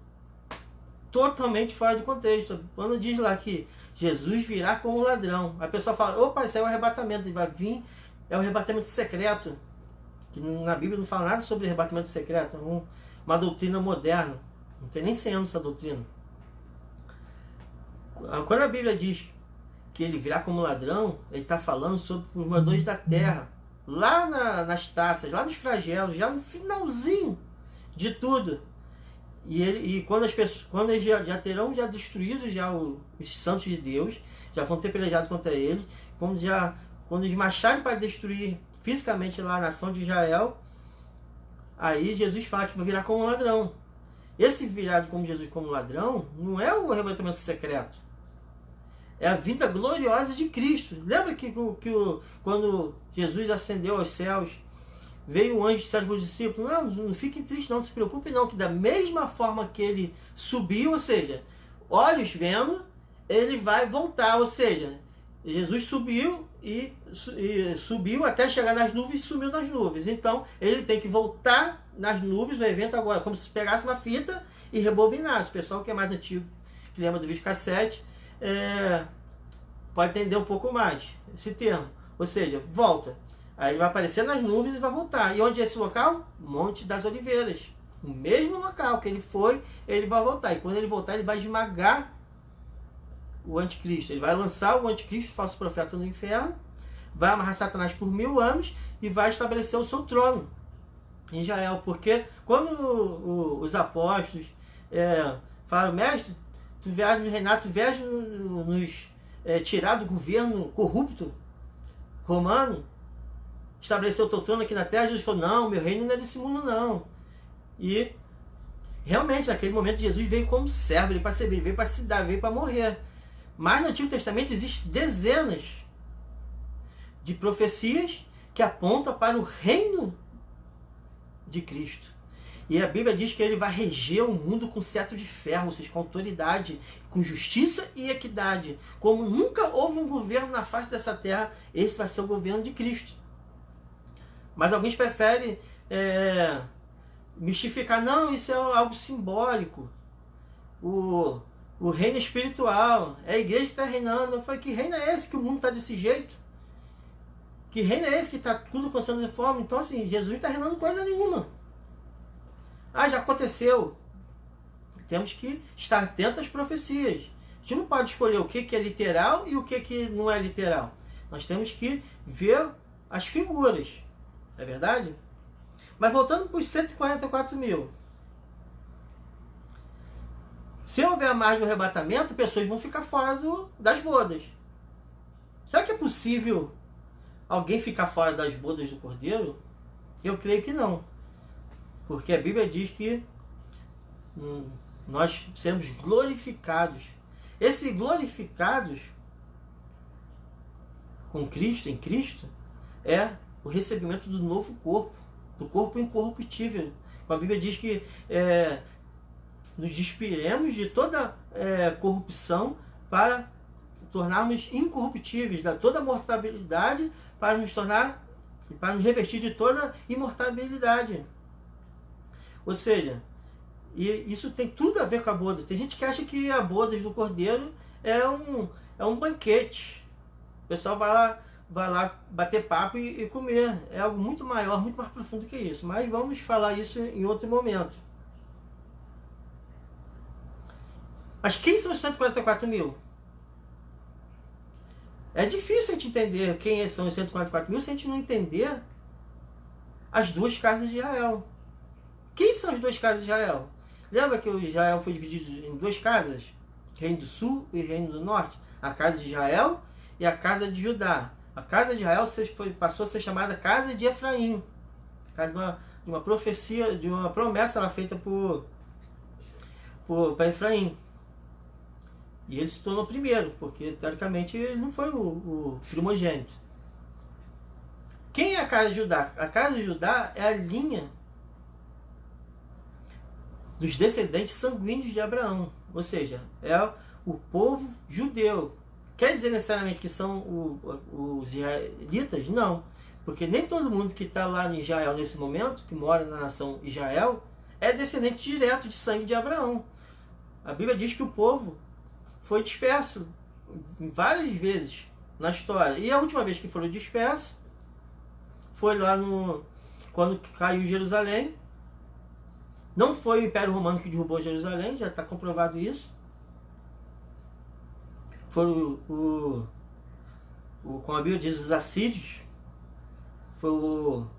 Speaker 1: totalmente fora de contexto. Quando diz lá que Jesus virá como ladrão, a pessoa fala, opa, isso é o arrebatamento, ele vai vir, é o arrebatamento secreto, que na Bíblia não fala nada sobre arrebatamento secreto, é uma doutrina moderna, não tem nem 100 anos essa doutrina. Quando a Bíblia diz que ele virá como ladrão, ele está falando sobre os moradores da terra, lá nas taças, lá nos flagelos, já no finalzinho de tudo. E quando as pessoas, quando eles já terão destruído os santos de Deus, já vão ter pelejado contra eles, quando eles marcharem para destruir fisicamente lá a nação de Israel, aí Jesus fala que vai virar como ladrão. Esse virado como Jesus como ladrão não é o arrebatamento secreto, é a vinda gloriosa de Cristo. Lembra que quando Jesus ascendeu aos céus, veio o anjo e disse para os discípulos, não fiquem tristes, não se preocupem não, que da mesma forma que ele subiu, ou seja, olhos vendo, ele vai voltar, ou seja, Jesus subiu e subiu até chegar nas nuvens e sumiu nas nuvens. Então, ele tem que voltar nas nuvens no evento agora, como se pegasse uma fita e rebobinasse. O pessoal que é mais antigo, que lembra do videocassete, pode entender um pouco mais esse termo. Ou seja, volta. Aí ele vai aparecer nas nuvens e vai voltar. E onde é esse local? Monte das Oliveiras. O mesmo local que ele foi, ele vai voltar. E quando ele voltar, ele vai esmagar o anticristo. Ele vai lançar o anticristo, o falso profeta, no inferno, vai amarrar Satanás por 1000 anos e vai estabelecer o seu trono em Israel. Porque quando os apóstolos falaram, mestre, tu vieste nos reinar, tu vieste nos tirar do governo corrupto romano, estabeleceu o teu trono aqui na terra, Jesus falou, não, meu reino não é desse mundo não. E realmente naquele momento Jesus veio como servo, ele para servir, ele veio para se dar, veio para morrer. Mas no Antigo Testamento existem dezenas de profecias que apontam para o reino de Cristo. E a Bíblia diz que ele vai reger o mundo com cetro de ferro, ou seja, com autoridade, com justiça e equidade. Como nunca houve um governo na face dessa terra, esse vai ser o governo de Cristo. Mas alguns preferem mistificar, não, isso é algo simbólico. O reino espiritual, é a igreja que está reinando. Eu falei, que reino é esse que o mundo está desse jeito? Que reino é esse que está tudo acontecendo de forma? Então assim, Jesus não está reinando coisa nenhuma. Já aconteceu. Temos que estar atentos às profecias. A gente não pode escolher o que é literal e o que não é literal. Nós temos que ver as figuras. É verdade? Mas voltando para os 144 mil. Se houver mais de um arrebatamento, pessoas vão ficar fora das bodas. Será que é possível alguém ficar fora das bodas do Cordeiro? Eu creio que não. Porque a Bíblia diz que nós seremos glorificados. Esses glorificados com Cristo, em Cristo, é o recebimento do novo corpo, do corpo incorruptível. A Bíblia diz que nos despiremos de toda corrupção para tornarmos incorruptíveis, de toda mortalidade para nos revestir de toda imortalidade. Ou seja, isso tem tudo a ver com a boda. Tem gente que acha que a boda do Cordeiro é um banquete. O pessoal vai lá bater papo e comer. É algo muito maior, muito mais profundo que isso. Mas vamos falar isso em outro momento. Mas quem são os 144 mil? É difícil a gente entender quem são os 144 mil se a gente não entender as duas casas de Israel. Quem são as duas casas de Israel? Lembra que o Israel foi dividido em duas casas? Reino do Sul e Reino do Norte. A casa de Israel e a casa de Judá. A casa de Israel passou a ser chamada casa de Efraim. De uma profecia, de uma promessa lá feita para Efraim. E ele se tornou primeiro, porque teoricamente ele não foi o primogênito. Quem é a casa de Judá? A casa de Judá é a linha dos descendentes sanguíneos de Abraão. Ou seja, é o povo judeu. Quer dizer necessariamente que são os israelitas? Não. Porque nem todo mundo que está lá em Israel nesse momento, que mora na nação Israel, é descendente direto de sangue de Abraão. A Bíblia diz que o povo foi disperso várias vezes na história. E a última vez que foram dispersos foi lá quando caiu Jerusalém. Não foi o Império Romano que derrubou Jerusalém, já está comprovado isso. Foram como a Bíblia diz, os assírios. Foram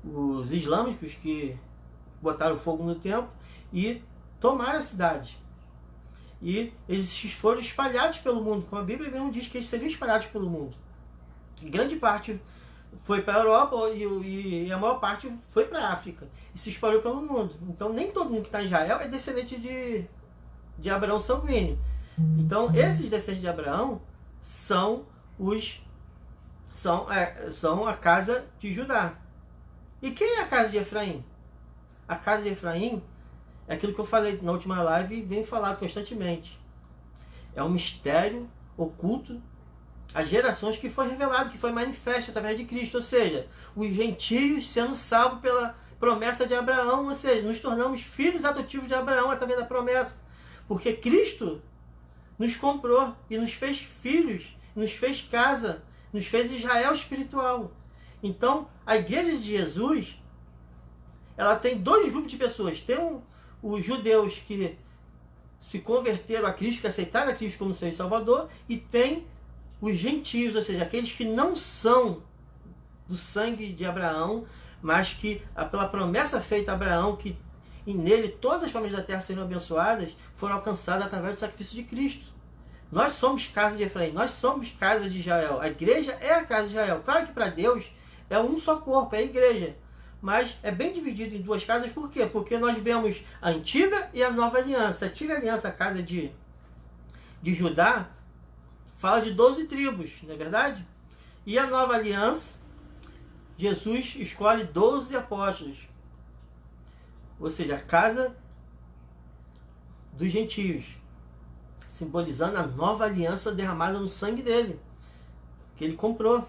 Speaker 1: os islâmicos que botaram fogo no templo e tomaram a cidade. E eles foram espalhados pelo mundo, como a Bíblia mesmo diz que eles seriam espalhados pelo mundo. E grande parte foi para a Europa e a maior parte foi para a África e se espalhou pelo mundo. Então nem todo mundo que está em Israel é descendente de Abraão sanguíneo. Então esses descendentes de Abraão são a casa de Judá. E quem é a casa de Efraim? A casa de Efraim é aquilo que eu falei na última live e venho falado constantemente. É um mistério oculto às gerações que foi revelado, que foi manifesto através de Cristo. Ou seja, os gentios sendo salvos pela promessa de Abraão. Ou seja, nos tornamos filhos adotivos de Abraão através da promessa. Porque Cristo nos comprou e nos fez filhos, nos fez casa, nos fez Israel espiritual. Então, a igreja de Jesus, ela tem dois grupos de pessoas. Tem os judeus que se converteram a Cristo, que aceitaram a Cristo como seu Salvador, e tem os gentios, ou seja, aqueles que não são do sangue de Abraão, mas que, pela promessa feita a Abraão, que e nele todas as famílias da terra seriam abençoadas, foram alcançadas através do sacrifício de Cristo. Nós somos casa de Efraim, nós somos casa de Israel. A igreja é a casa de Israel. Claro que para Deus é um só corpo, é a igreja. Mas é bem dividido em duas casas, por quê? Porque nós vemos a antiga e a nova aliança. A antiga aliança, a casa de Judá, fala de 12 tribos, não é verdade? E a nova aliança, Jesus escolhe 12 apóstolos. Ou seja, a casa dos gentios, simbolizando a nova aliança derramada no sangue dele, que ele comprou.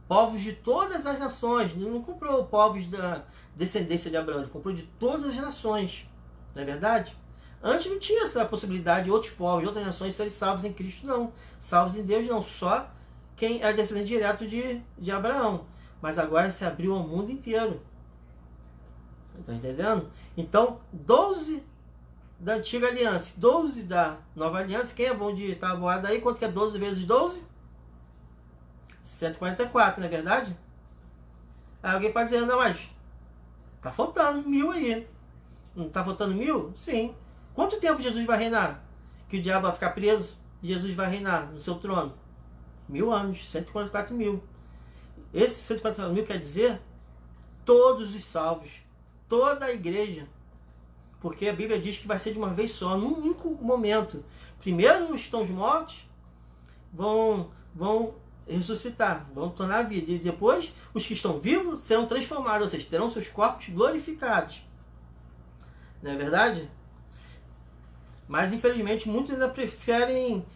Speaker 1: Povos de todas as nações. Ele não comprou povos da descendência de Abraão, ele comprou de todas as nações. Não é verdade? Antes não tinha essa possibilidade de outros povos, de outras nações serem salvos em Cristo, não. Salvos em Deus, não. Só quem era descendente direto de Abraão. Mas agora se abriu ao mundo inteiro. Está entendendo? Então, 12 da antiga aliança, 12 da nova aliança. Quem é bom de tabuada aí? Quanto que é 12 vezes 12? 144, não é verdade? Aí alguém pode dizer, não, mas tá faltando 1000 aí. Não tá faltando 1000? Sim. Quanto tempo Jesus vai reinar? Que o diabo vai ficar preso e Jesus vai reinar no seu trono? 1000 anos, 144.000. Esse 144.000 quer dizer todos os salvos, toda a igreja. Porque a Bíblia diz que vai ser de uma vez só, num único momento. Primeiro os que estão mortos vão ressuscitar, vão tornar a vida. E depois os que estão vivos serão transformados, ou seja, terão seus corpos glorificados. Não é verdade? Mas infelizmente muitos ainda preferem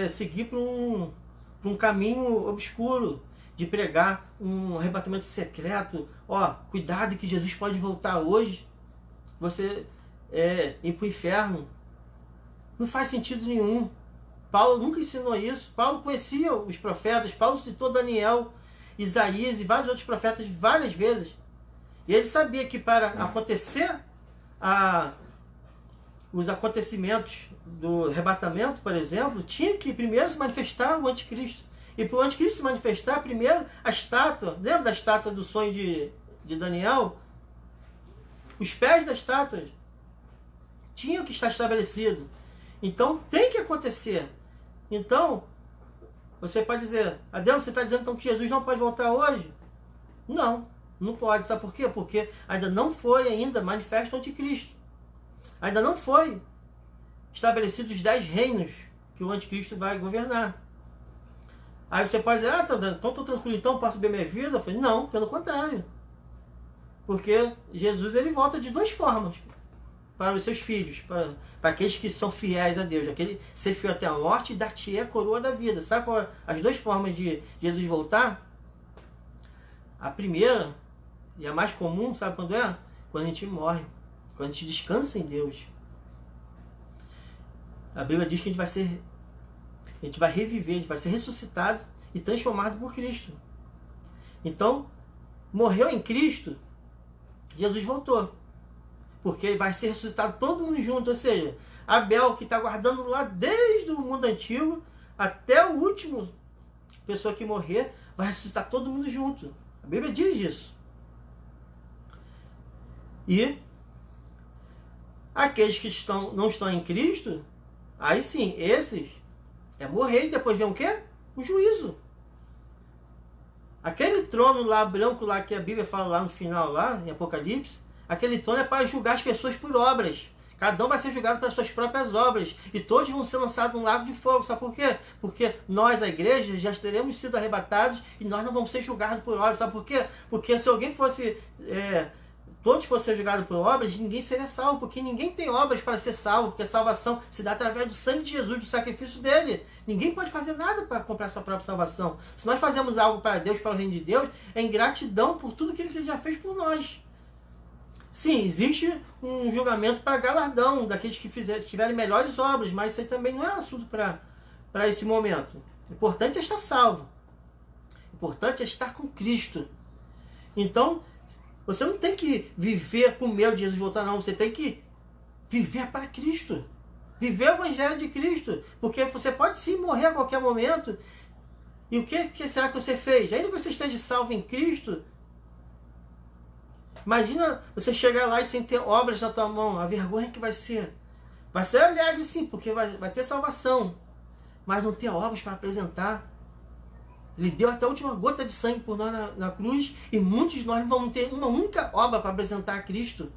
Speaker 1: seguir para um caminho obscuro, de pregar um arrebatamento secreto. Ó, cuidado que Jesus pode voltar hoje. Você ir para o inferno. Não faz sentido nenhum. Paulo nunca ensinou isso. Paulo conhecia os profetas. Paulo citou Daniel, Isaías e vários outros profetas várias vezes. E ele sabia que para acontecer os acontecimentos do arrebatamento, por exemplo, tinha que primeiro se manifestar o anticristo. E para o anticristo se manifestar, primeiro a estátua, lembra da estátua do sonho de Daniel? Os pés da estátua tinham que estar estabelecidos. Então tem que acontecer. Então, você pode dizer, Adriano, você está dizendo então que Jesus não pode voltar hoje? Não, não pode. Sabe por quê? Porque ainda não foi manifesto o anticristo. Ainda não foi estabelecido os 10 reinos que o anticristo vai governar. Aí você pode dizer, então estou tranquilo, então posso ver minha vida? Eu falei, não, pelo contrário. Porque Jesus ele volta de duas formas para os seus filhos, para aqueles que são fiéis a Deus, aquele ser fiel até a morte e dar-te a coroa da vida. Sabe qual as duas formas de Jesus voltar? A primeira, e a mais comum, sabe quando é? Quando a gente morre, quando a gente descansa em Deus. A Bíblia diz que a gente vai reviver, a gente vai ser ressuscitado e transformado por Cristo. Então, morreu em Cristo, Jesus voltou. Porque ele vai ser ressuscitado todo mundo junto. Ou seja, Abel, que está guardando lá desde o mundo antigo até o último pessoa que morrer, vai ressuscitar todo mundo junto. A Bíblia diz isso. E aqueles que não estão em Cristo, aí sim, esses é morrer e depois vem o quê? O juízo. Aquele trono lá, branco lá, que a Bíblia fala lá no final, lá em Apocalipse, aquele trono é para julgar as pessoas por obras. Cada um vai ser julgado pelas suas próprias obras. E todos vão ser lançados num lago de fogo. Sabe por quê? Porque nós, a igreja, já teremos sido arrebatados e nós não vamos ser julgados por obras. Sabe por quê? Porque se alguém fosse... todos fossem julgados por obras, ninguém seria salvo. Porque ninguém tem obras para ser salvo. Porque a salvação se dá através do sangue de Jesus, do sacrifício dele. Ninguém pode fazer nada para comprar sua própria salvação. Se nós fazemos algo para Deus, para o reino de Deus, é ingratidão por tudo que ele já fez por nós. Sim, existe um julgamento para galardão daqueles que tiverem melhores obras, mas isso aí também não é assunto para esse momento. O importante é estar salvo. O importante é estar com Cristo. Então, você não tem que viver com medo de Jesus voltar, não. Você tem que viver para Cristo. Viver o Evangelho de Cristo. Porque você pode sim morrer a qualquer momento. E o que será que você fez? Ainda que você esteja salvo em Cristo, imagina você chegar lá e sem ter obras na tua mão, a vergonha que vai ser. Vai ser alegre sim, porque vai ter salvação, mas não ter obras para apresentar. Ele deu até a última gota de sangue por nós na cruz, e muitos de nós não vamos ter uma única obra para apresentar a Cristo.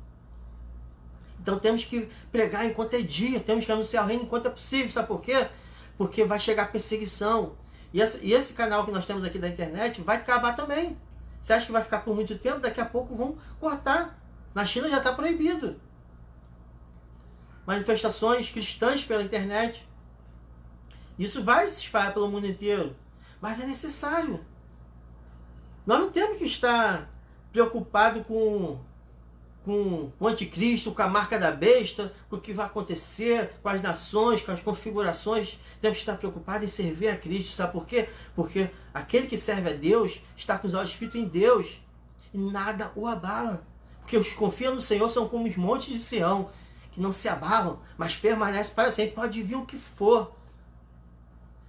Speaker 1: Então temos que pregar enquanto é dia, temos que anunciar o reino enquanto é possível. Sabe por quê? Porque vai chegar perseguição. E esse canal que nós temos aqui da internet vai acabar também. Você acha que vai ficar por muito tempo? Daqui a pouco vão cortar. Na China já está proibido. Manifestações cristãs pela internet. Isso vai se espalhar pelo mundo inteiro. Mas é necessário. Nós não temos que estar preocupados com o anticristo, com a marca da besta, com o que vai acontecer, com as nações, com as configurações. Temos que estar preocupados em servir a Cristo. Sabe por quê? Porque aquele que serve a Deus está com os olhos fitos em Deus e nada o abala. Porque os que confiam no Senhor são como os montes de Sião, que não se abalam, mas permanecem para sempre. Pode vir o que for,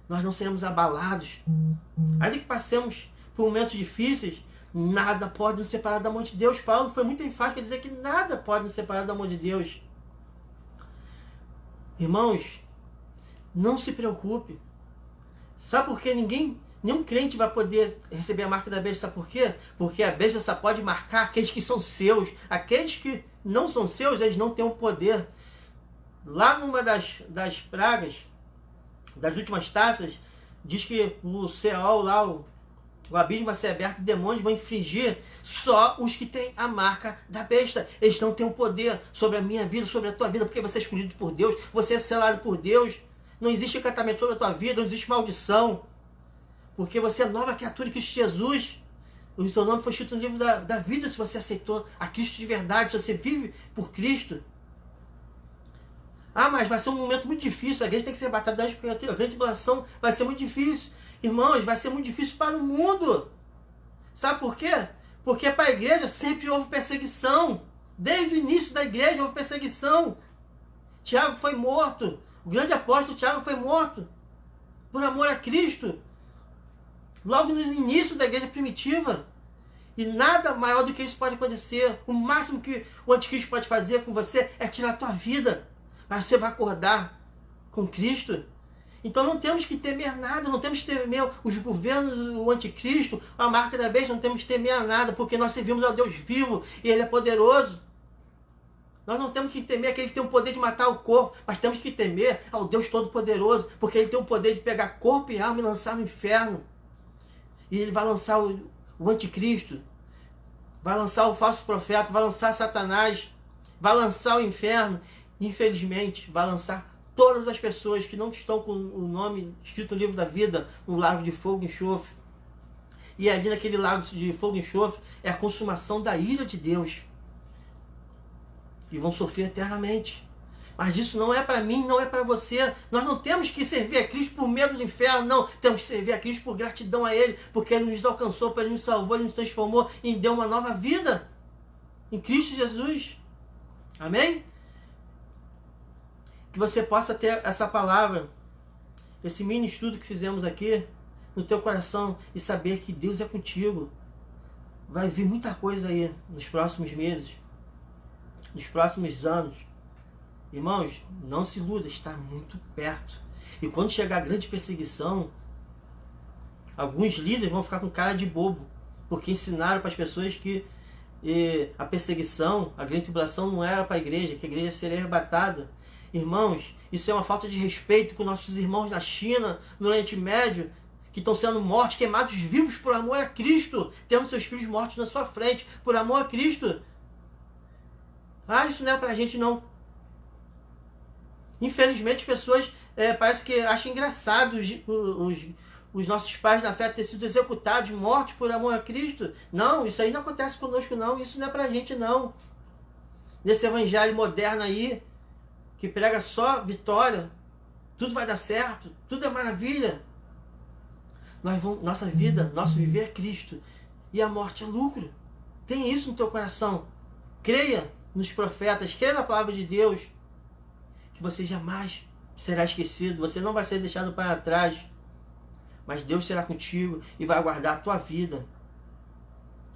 Speaker 1: nós não seremos abalados. Ainda que passemos por momentos difíceis, nada pode nos separar do amor de Deus. Paulo foi muito enfático a dizer que nada pode nos separar do amor de Deus. Irmãos, não se preocupe. Sabe por que nenhum crente vai poder receber a marca da besta? Sabe por quê? Porque a besta só pode marcar aqueles que são seus. Aqueles que não são seus, eles não têm o poder. Lá numa das pragas, das últimas taças, diz que o Seol lá, o abismo vai ser aberto e demônios vão infringir só os que têm a marca da besta. Eles não têm o poder sobre a minha vida, sobre a tua vida, porque você é escolhido por Deus, você é selado por Deus. Não existe encantamento sobre a tua vida, não existe maldição. Porque você é nova criatura em Cristo Jesus. O seu nome foi escrito no livro da vida se você aceitou a Cristo de verdade, se você vive por Cristo. Ah, mas vai ser um momento muito difícil, a igreja tem que ser batalhada, a grande tribulação vai ser muito difícil. Irmãos, vai ser muito difícil para o mundo. Sabe por quê? Porque para a igreja sempre houve perseguição. Desde o início da igreja houve perseguição. Tiago foi morto. O grande apóstolo Tiago foi morto por amor a Cristo. Logo no início da igreja primitiva. E nada maior do que isso pode acontecer. O máximo que o anticristo pode fazer com você é tirar a tua vida. Mas você vai acordar com Cristo. Então não temos que temer nada, não temos que temer os governos, o anticristo, a marca da besta, não temos que temer nada, porque nós servimos ao Deus vivo e Ele é poderoso. Nós não temos que temer aquele que tem o poder de matar o corpo, mas temos que temer ao Deus Todo-Poderoso, porque Ele tem o poder de pegar corpo e alma e lançar no inferno. E Ele vai lançar o anticristo, vai lançar o falso profeta, vai lançar Satanás, vai lançar o inferno. Infelizmente, vai lançar todas as pessoas que não estão com o nome escrito no livro da vida, no lago de fogo e enxofre. E ali naquele lago de fogo e enxofre é a consumação da ira de Deus. E vão sofrer eternamente. Mas isso não é para mim, não é para você. Nós não temos que servir a Cristo por medo do inferno, não. Temos que servir a Cristo por gratidão a Ele, porque Ele nos alcançou, porque Ele nos salvou, Ele nos transformou e deu uma nova vida em Cristo Jesus. Amém? Que você possa ter essa palavra, esse mini estudo que fizemos aqui, no teu coração e saber que Deus é contigo. Vai vir muita coisa aí nos próximos meses, nos próximos anos. Irmãos, não se iluda, está muito perto. E quando chegar a grande perseguição, alguns líderes vão ficar com cara de bobo, porque ensinaram para as pessoas que a perseguição, a grande tribulação não era para a igreja, que a igreja seria arrebatada. Irmãos, isso é uma falta de respeito com nossos irmãos na China, no Oriente Médio, que estão sendo mortos, queimados vivos por amor a Cristo, tendo seus filhos mortos na sua frente, por amor a Cristo. Ah, isso não é pra gente não. Infelizmente as pessoas parece que acham engraçado os nossos pais na fé ter sido executados, mortos por amor a Cristo. Não, isso aí não acontece conosco não, isso não é pra gente não. Nesse evangelho moderno aí, que prega só vitória, tudo vai dar certo, tudo é maravilha. Nossa vida, nosso viver é Cristo. E a morte é lucro. Tem isso no teu coração. Creia nos profetas, creia na palavra de Deus, que você jamais será esquecido, você não vai ser deixado para trás. Mas Deus será contigo e vai guardar a tua vida.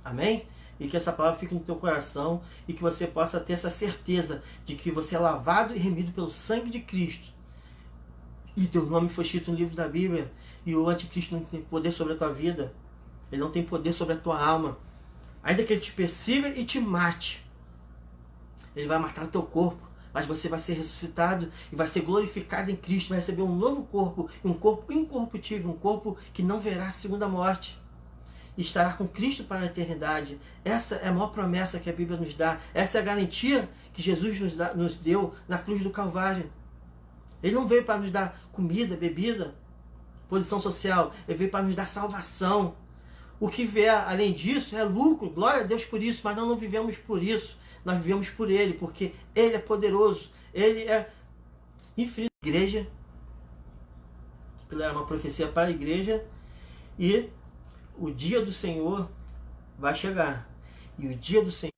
Speaker 1: Amém? E que essa palavra fique no teu coração e que você possa ter essa certeza de que você é lavado e remido pelo sangue de Cristo. E teu nome foi escrito no livro da Bíblia. E o anticristo não tem poder sobre a tua vida. Ele não tem poder sobre a tua alma. Ainda que ele te persiga e te mate, ele vai matar o teu corpo. Mas você vai ser ressuscitado e vai ser glorificado em Cristo. Vai receber um novo corpo. Um corpo incorruptível. Um corpo que não verá a segunda morte. E estará com Cristo para a eternidade. Essa é a maior promessa que a Bíblia nos dá. Essa é a garantia que Jesus nos deu na cruz do Calvário. Ele não veio para nos dar comida, bebida, posição social. Ele veio para nos dar salvação. O que vier além disso é lucro. Glória a Deus por isso. Mas nós não vivemos por isso. Nós vivemos por Ele. Porque Ele é poderoso. Ele é infinito. Igreja. Aquilo era uma profecia para a igreja. E o dia do Senhor vai chegar. E o dia do Senhor.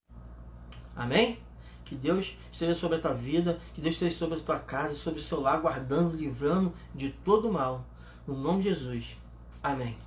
Speaker 1: Amém? Que Deus esteja sobre a tua vida, que Deus esteja sobre a tua casa, sobre o seu lar, guardando, livrando de todo mal. No nome de Jesus. Amém.